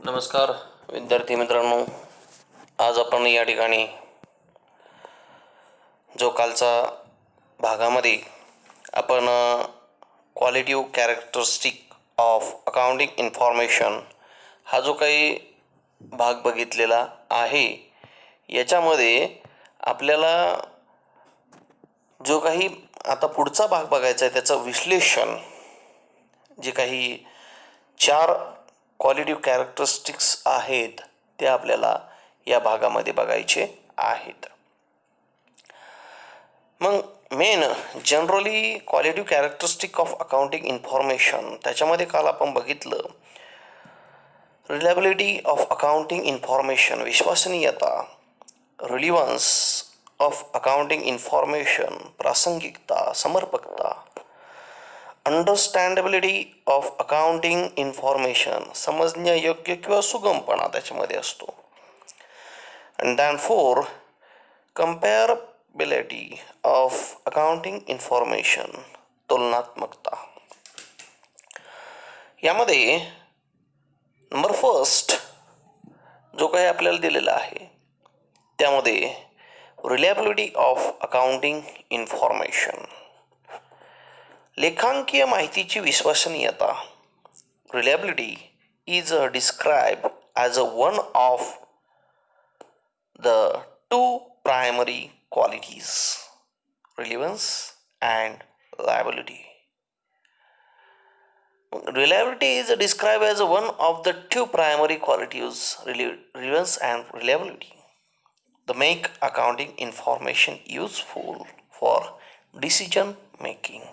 नमस्कार विद्यार्थी मित्रांनो, आज आपण या ठिकाणी जो कालचा भागामध्ये आपण क्वालिटिव्ह कॅरेक्टरिस्टिक ऑफ अकाउंटिंग इन्फॉर्मेशन हा जो काही भाग बघितलेला आहे, याच्यामध्ये आपल्याला जो काही आता पुढचा भाग बघायचा आहे त्याचं विश्लेषण, जे काही 4 क्वालिटिव्ह कॅरेक्टरिस्टिक्स आहेत ते आपल्याला या भागामध्ये बघायचे आहेत. मग main generally qualitative characteristic of accounting information, त्याच्यामध्ये काल आपण बघितलं रिलायबिलिटी ऑफ अकाउंटिंग इन्फॉर्मेशन, विश्वसनीयता, रिलिव्हन्स ऑफ अकाउंटिंग इन्फॉर्मेशन, प्रासंगिकता, समर्पकता, अंडरस्टँडेबिलिटी ऑफ अकाउंटिंग इन्फॉर्मेशन, समजण्यायोग्य किंवा सुगमपणा त्याच्यामध्ये असतो. And then 4 comparability of accounting information, तुलनात्मकता. यामध्ये नंबर फर्स्ट जो काही आपल्याला दिलेला आहे त्यामध्ये रिलायबिलिटी ऑफ अकाउंटिंग इन्फॉर्मेशन, लेखांकीय माहितीची विश्वसनीयता. Reliability is described as one of the two primary qualities, relevance and liability. Reliability is described as one of the two primary qualities, relevance and reliability, that make accounting information useful for decision making.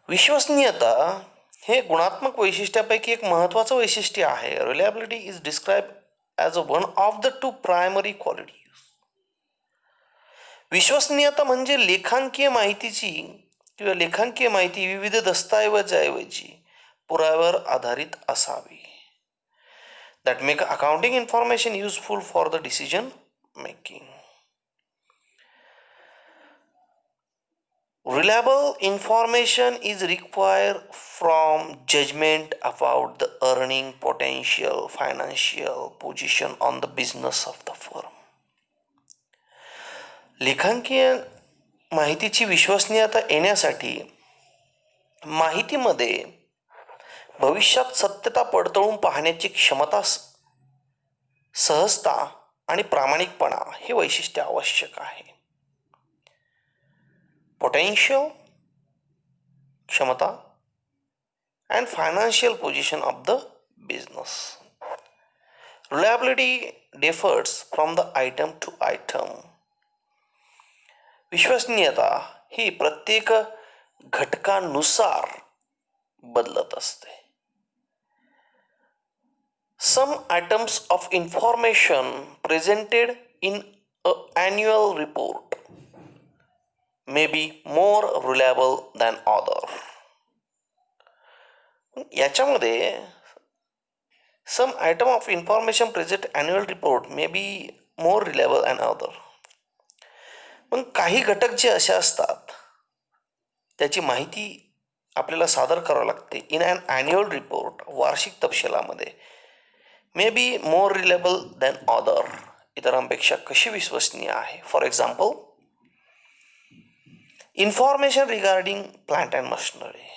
विश्वसनीयता हे गुणात्मक वैशिष्ट्यापैकी एक महत्त्वाचं वैशिष्ट्य आहे. Reliability is describe as a one of the two primary qualities. विश्वसनीयता म्हणजे लेखांकीय माहितीची किंवा लेखांकीय माहिती विविध दस्तऐवजाऐवजी पुराव्यावर आधारित असावी. That make accounting information useful for the decision making. Reliable information is required from judgment about the earning potential, financial position on the business of the firm. लेखांकीय माहितीची विश्वसनीयता येण्यासाठी माहितीमध्ये भविष्यात सत्यता पडताळून पाहण्याची क्षमता, सहजता आणि प्रामाणिकपणा हे वैशिष्ट्य आवश्यक आहे. potential, क्षमता, and financial position of the business. Reliability differs from the item to item. विश्वसनीयता ही प्रत्येक घटकानुसार बदलत असते. Some items of information presented in an annual report may be more reliable than other. याच्यामध्ये some item of information present annual report may be more reliable than other. पण काही घटक जे असे असतात त्याची माहिती आपल्याला सादर करावी लागते इन ॲन ॲन्युअल रिपोर्ट, वार्षिक तपशिलामध्ये, may be more reliable than other, इतरांपेक्षा कशी विश्वसनीय आहे. For example, information regarding plant and machinery.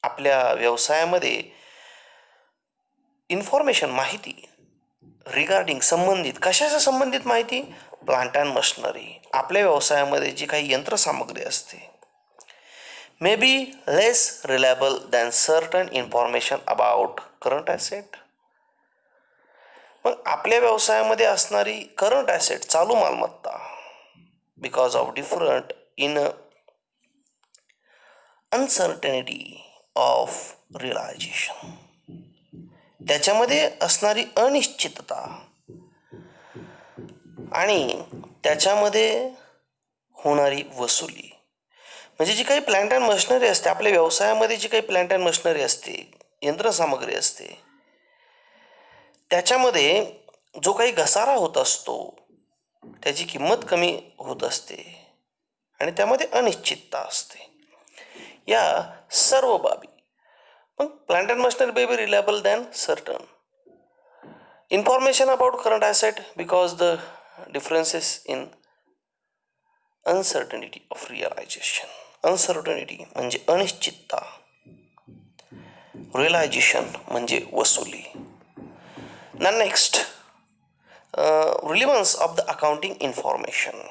आपल्या व्यवसायामध्ये इन्फॉर्मेशन, माहिती, रिगार्डिंग संबंधित, कशाच्या संबंधित माहिती, प्लांट अँड मशिनरी, आपल्या व्यवसायामध्ये जी काही यंत्रसामग्री असते, may be less reliable than certain information about current asset. मग आपल्या व्यवसायामध्ये असणारी करंट ॲसेट, चालू मालमत्ता, because of different in uncertainty of realisation, त्याच्यामध्ये असणारी अनिश्चितता आणि त्याच्यामध्ये होणारी वसुली. म्हणजे जी काही प्लांट अँड मशिनरी असते, आपल्या व्यवसायामध्ये जी काही प्लांट अँड मशिनरी असते, यंत्रसामग्री असते, त्याच्यामध्ये जो काही घसारा होत असतो त्याची किंमत कमी होत असते आणि त्यामध्ये अनिश्चितता असते. या सर्व बाबी मग plant and machinery may be reliable than certain. Information about current asset because the differences in uncertainty of realization. Uncertainty म्हणजे अनिश्चितता, रिअलायझेशन म्हणजे वसुली. Now next, relevance of the accounting information.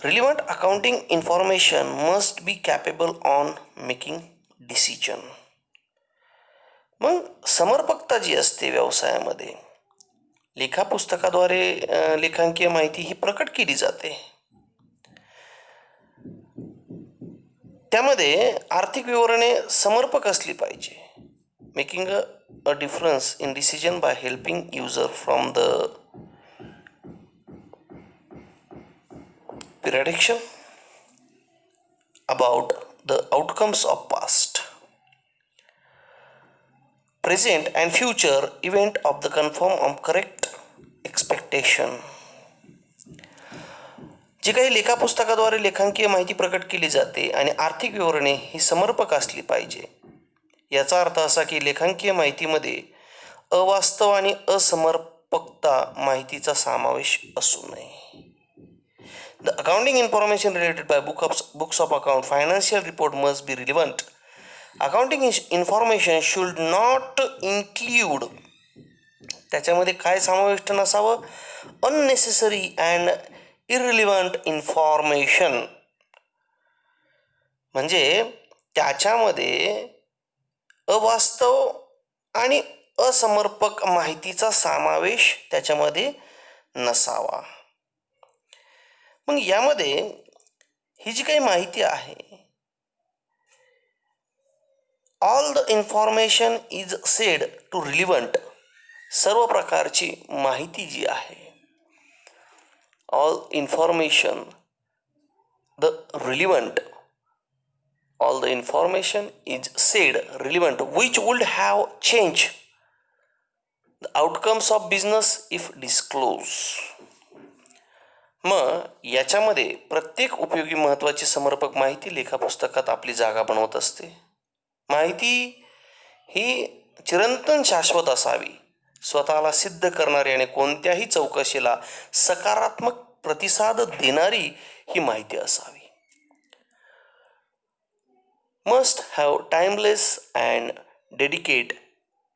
Relevant accounting information must be capable on making decision. मग समर्पकता जी असते व्यवसायामध्ये, लेखापुस्तकाद्वारे लेखांकीय माहिती ही प्रकट केली जाते. त्यामध्ये आर्थिक विवरणे समर्पक असली पाहिजे. Making a difference in decision by helping user from the prediction about the outcomes of past, present and future event of the confirm of correct expectation. जी काही लेखापुस्तकाद्वारे लेखांकीय माहिती प्रकट केली जाते आणि आर्थिक विवरणे ही समर्पक असली पाहिजे. याचा अर्थ असा की लेखांकीय माहितीमध्ये अवास्तव आणि असमर्पकता माहितीचा समावेश असू नये. The accounting information related by books of account, financial report must be relevant. Accounting information should not include, त्याच्यामध्ये काय समाविष्ट नसावं, unnecessary and irrelevant information. म्हणजे त्याच्यामध्ये अवास्तव आणि असमर्पक माहितीचा समावेश त्याच्यामध्ये नसावा. मग यामध्ये ही जी काही माहिती आहे, all the information is said to relevant. सर्व प्रकारची माहिती जी आहे, all information the relevant, all the information is said relevant which would have change the outcomes of business if disclose. मग याच्यामध्ये प्रत्येक उपयोगी महत्त्वाची समर्पक माहिती लेखापुस्तकात आपली जागा बनवत असते. माहिती ही चिरंतन शाश्वत असावी, स्वतःला सिद्ध करणारी आणि कोणत्याही चौकशीला सकारात्मक प्रतिसाद देणारी ही माहिती असावी. Must have timeless and dedicate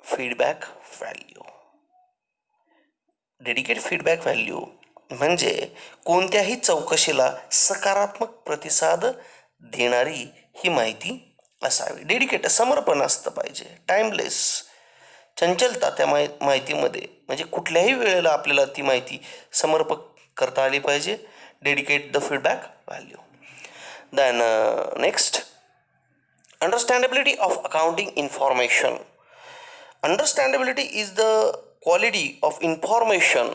feedback value. Dedicate feedback value म्हणजे कोणत्याही चौकशीला सकारात्मक प्रतिसाद देणारी ही माहिती असावी. डेडिकेट समर्पण असतं पाहिजे. टाइमलेस चंचलता त्या माहितीमध्ये, म्हणजे कुठल्याही वेळेला आपल्याला ती माहिती समर्पक करता आली पाहिजे. Dedicate the feedback value. Then next, understandability of accounting information. Understandability is the quality of information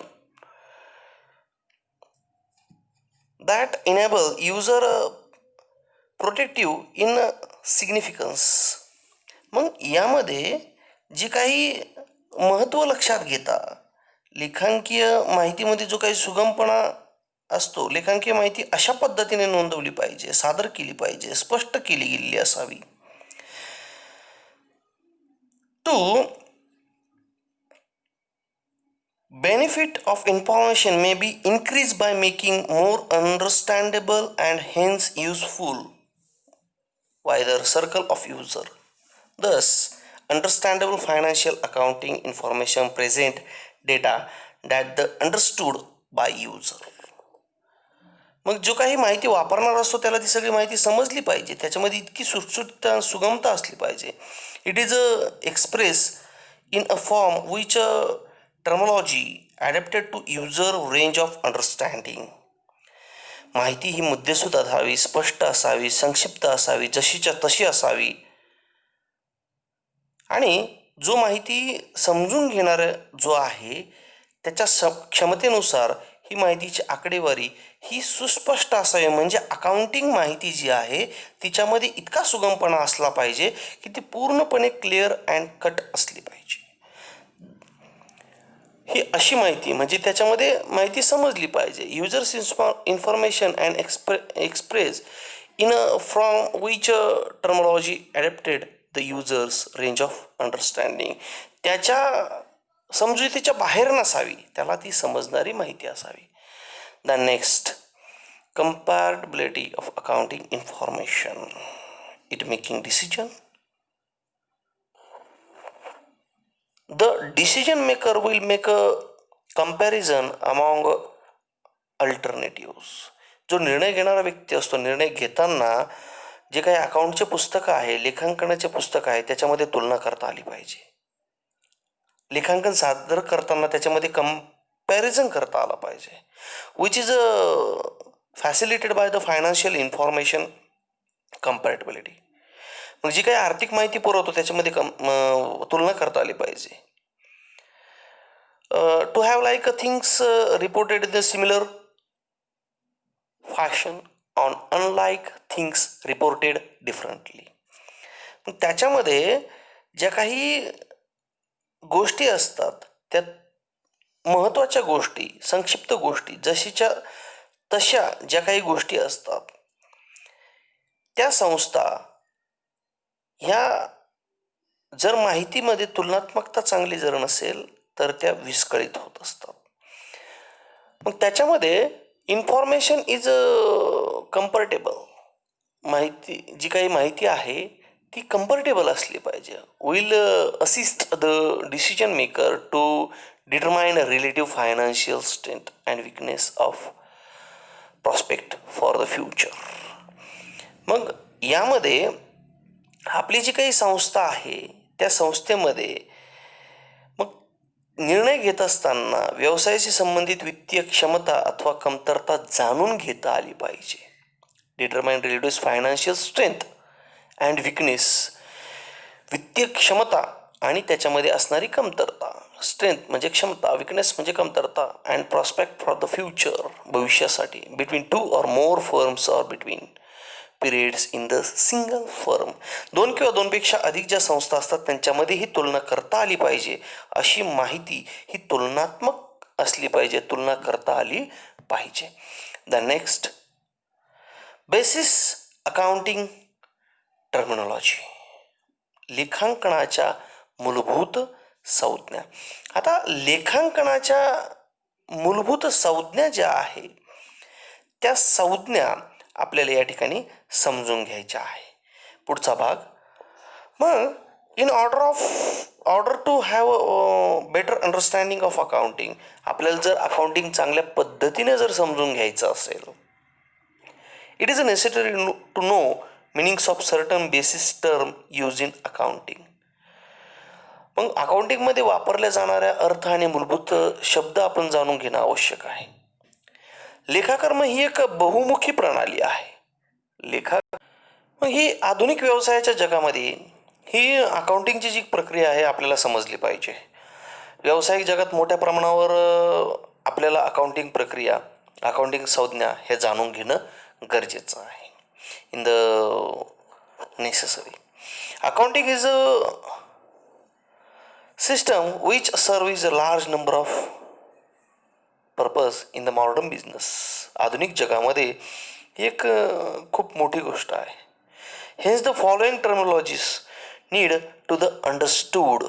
that enable user protective in significance. मग यामध्ये जी काही महत्त्व लक्षात घेता, लेखांकीय माहितीमध्ये जो काही सुगमपणा असतो, लेखांकीय माहिती अशा पद्धतीने नोंदवली पाहिजे, सादर केली पाहिजे, स्पष्ट केली गेलेली असावी. To benefit of information may be increased by making more understandable and hence useful wider circle of user. Thus, understandable financial accounting information present data that the understood by user. मग जो काही माहिती वापरणार असतो त्याला ती सगळी माहिती समजली पाहिजे. त्याच्यामध्ये इतकी सुटसुटता सुगमता असली पाहिजे. It is express in a form which terminology adapted to user range of understanding. माहिती ही मुद्देसूद असावी, स्पष्ट असावी, संक्षिप्त असावी, जशीच्या तशी असावी आणि जो माहिती समजून घेणार जो आहे त्याच्या क्षमतेनुसार ही माहितीची आकडेवारी ही सुस्पष्ट असावी. म्हणजे अकाउंटिंग माहिती जी आहे तिच्यामध्ये इतका सुगमपणा असला पाहिजे की ती पूर्णपणे क्लिअर अँड कट असली पाहिजे. ही अशी माहिती म्हणजे त्याच्यामध्ये माहिती समजली पाहिजे. Users information and express from which terminology adapted the user's range of understanding. त्याच्या समजुतीच्या बाहेर नसावी, त्याला ती समजणारी माहिती असावी. The next, comparability of accounting information. It making decision. The decision maker will make a comparison among alternatives. जो निर्णय घेणारा व्यक्ती असतो, निर्णय घेताना जे काही अकाउंटचे पुस्तकं आहे, लेखांकनाचे पुस्तक आहे, त्याच्यामध्ये तुलना करता आली पाहिजे. लेखांकन सादर करताना त्याच्यामध्ये कंपॅरिझन करता आला पाहिजे, which is facilitated by the financial information comparability. मग जी काही आर्थिक माहिती पुरवतो त्याच्यामध्ये तुलना करता आली पाहिजे. To have like things reported in the similar fashion on unlike things reported differently. त्याच्यामध्ये ज्या काही गोष्टी असतात, त्या महत्त्वाच्या गोष्टी, संक्षिप्त गोष्टी, जशीच्या तशा ज्या काही गोष्टी असतात, त्या संस्था ह्या जर माहितीमध्ये तुलनात्मकता चांगली जर नसेल तर त्या विस्कळीत होत असतात. मग त्याच्यामध्ये इन्फॉर्मेशन इज कम्फर्टेबल. माहिती, जी काही माहिती आहे ती कम्फर्टेबल असली पाहिजे. Will assist the decision maker to determine relative financial strength and weakness of prospect for the future. मग यामध्ये आपली जी काही संस्था आहे त्या संस्थेमध्ये मग निर्णय घेत असताना व्यवसायाशी संबंधित वित्तीय क्षमता अथवा कमतरता जाणून घेता आली पाहिजे. Determine relative financial strength and weakness, वित्तीय क्षमता आणि त्याच्यामध्ये असणारी कमतरता. स्ट्रेंथ म्हणजे क्षमता, विकनेस म्हणजे कमतरता, and prospect for the future, भविष्यासाठी. Between two or more firms or between periods in the single firm. दोन किंवा दोनपेक्षा अधिक ज्या संस्था असतात त्यांच्यामध्ये ही तुलना करता आली पाहिजे. अशी माहिती ही तुलनात्मक असली पाहिजे, तुलना करता आली पाहिजे. The next, basis accounting terminology, लेखांकनाच्या मूलभूत संज्ञा. आता लेखांकनाच्या मूलभूत संज्ञा ज्या आहे त्या संज्ञा आपल्याला या ठिकाणी समजून घ्यायच्या आहे. पुढचा भाग, मग in order to have better understanding of accounting, आपल्याला जर अकाउंटिंग चांगल्या पद्धतीने जर समजून घ्यायचं असेल, it is necessary to know meanings of certain basis term use in accounting. मग अकाउंटिंगमध्ये वापरल्या जाणाऱ्या अर्थ आणि मूलभूत शब्द आपण जाणून घेणं आवश्यक आहे. लेखाकर्म ही एक बहुमुखी प्रणाली आहे. मग ही आधुनिक व्यवसायाच्या जगामध्ये ही अकाउंटिंगची जी प्रक्रिया आहे आपल्याला समजली पाहिजे. व्यावसायिक जगात मोठ्या प्रमाणावर आपल्याला अकाउंटिंग प्रक्रिया, अकाउंटिंग संज्ञा हे जाणून घेणं गरजेचं आहे. In the necessary accounting is a system which service a large number of purpose in the modern business. आधुनिक जगामध्ये एक खूप मोठी गोष्ट आहे. Hence the following terminologies need to the understood.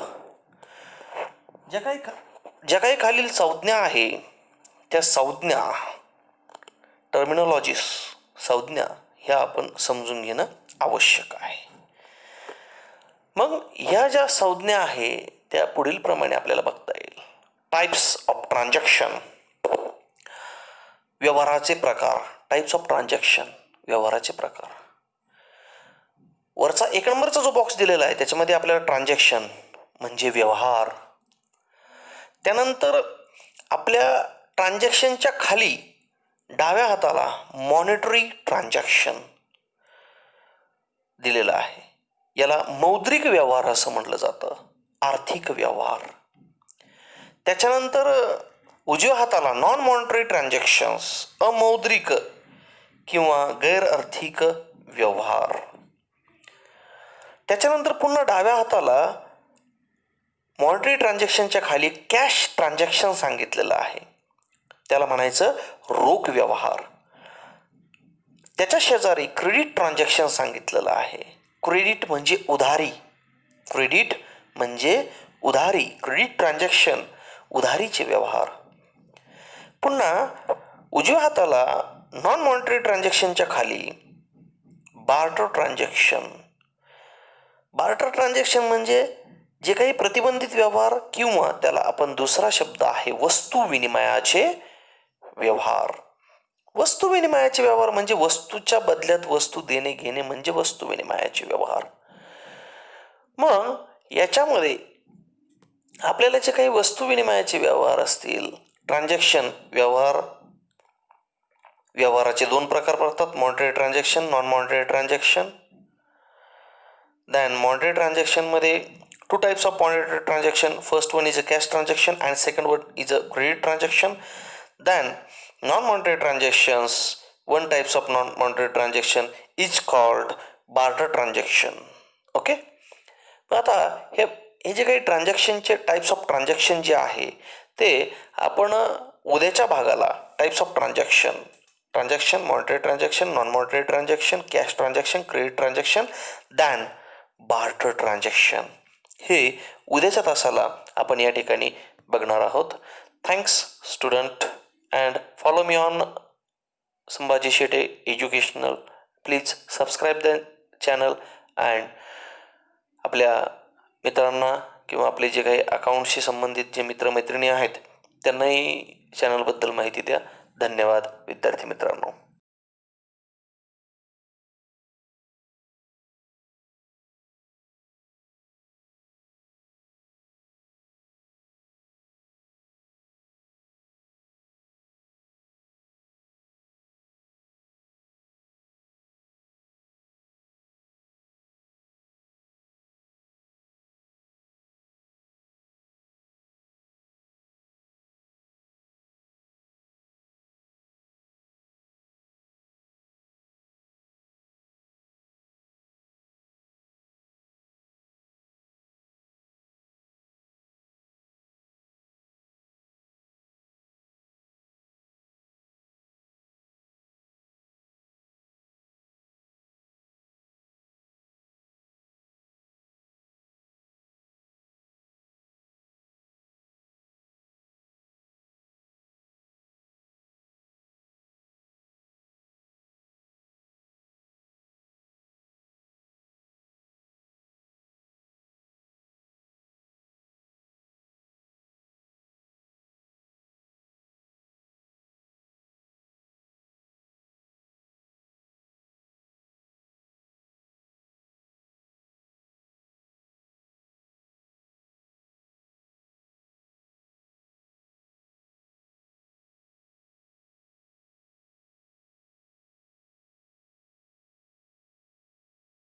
ज्या काही खालील संज्ञा आहे त्या संज्ञा, टर्मिनॉलॉजीज, संज्ञा ह्या आपण समजून घेणं आवश्यक आहे. मग ह्या ज्या संज्ञा आहे त्या पुढील प्रमाणे आपल्याला बघता येईल. टाइप्स ऑफ ट्रान्झॅक्शन, व्यवहाराचे प्रकार. टाइप्स ऑफ ट्रान्झॅक्शन, व्यवहाराचे प्रकार. वरचा 1 नंबरचा जो बॉक्स दिलेला आहे त्याच्यामध्ये आपल्याला ट्रान्झॅक्शन म्हणजे व्यवहार. त्यानंतर आपल्या ट्रान्झॅक्शनच्या खाली डाव्या हाताला मॉनिटरी ट्रान्झॅक्शन दिलेला आहे. याला मौद्रिक व्यवहार असं म्हटलं जातं, आर्थिक व्यवहार. त्याच्यानंतर उजव्या हाताला नॉन मॉनिटरी ट्रान्झॅक्शन्स, अमौद्रिक किंवा गैर आर्थिक व्यवहार. त्याच्यानंतर पुन्हा डाव्या हाताला मॉनिटरी ट्रान्झॅक्शनच्या खाली कॅश ट्रान्झॅक्शन सांगितलेलं आहे, त्याला म्हणायचं रोख व्यवहार. त्याच्या शेजारी क्रेडिट ट्रान्झॅक्शन सांगितलेलं आहे. क्रेडिट म्हणजे उधारी. क्रेडिट म्हणजे उधारी. क्रेडिट ट्रान्झॅक्शन उधारीचे व्यवहार. पुन्हा उजव्या हाताला नॉन मॉनिटरी ट्रान्झॅक्शनच्या खाली बार्टर ट्रान्झॅक्शन. बार्टर ट्रान्झॅक्शन म्हणजे जे काही प्रतिबंधित व्यवहार किंवा त्याला आपण दुसरा शब्द आहे वस्तू विनिमयाचे व्यवहार. वस्तू विनिमयाचे व्यवहार म्हणजे वस्तूच्या बदल्यात वस्तू देणे घेणे म्हणजे वस्तू विनिमयाचे व्यवहार. मग याच्यामध्ये आपल्याला जे काही वस्तू विनिमयाचे व्यवहार असतील, ट्रान्झॅक्शन व्यवहाराचे दोन प्रकार पडतात, monetary transaction, non monetary transaction. Then monetary transaction मध्ये two types of monetary transaction. First one is a cash transaction and second one is a credit transaction. Then non-monetary transactions, one types of non-monetary transaction is called barter transaction. Okay. आता हे जे काही ट्रान्झॅक्शनचे types of transaction जे आहे ते आपण उद्याच्या भागाला types of transaction monetary transaction, non monetary transaction, cash transaction, credit transaction, than barter transaction हे उद्याच्या तासाला आपण या ठिकाणी बघणार आहोत. Thanks student and follow me on Sambhaji Shete educational. Please subscribe the channel and आपल्या मित्रांना किंवा आपले जे काही अकाउंटशी संबंधित जे मित्रमैत्रिणी आहेत त्यांनाही चॅनलबद्दल माहिती द्या. धन्यवाद विद्यार्थी मित्रांनो.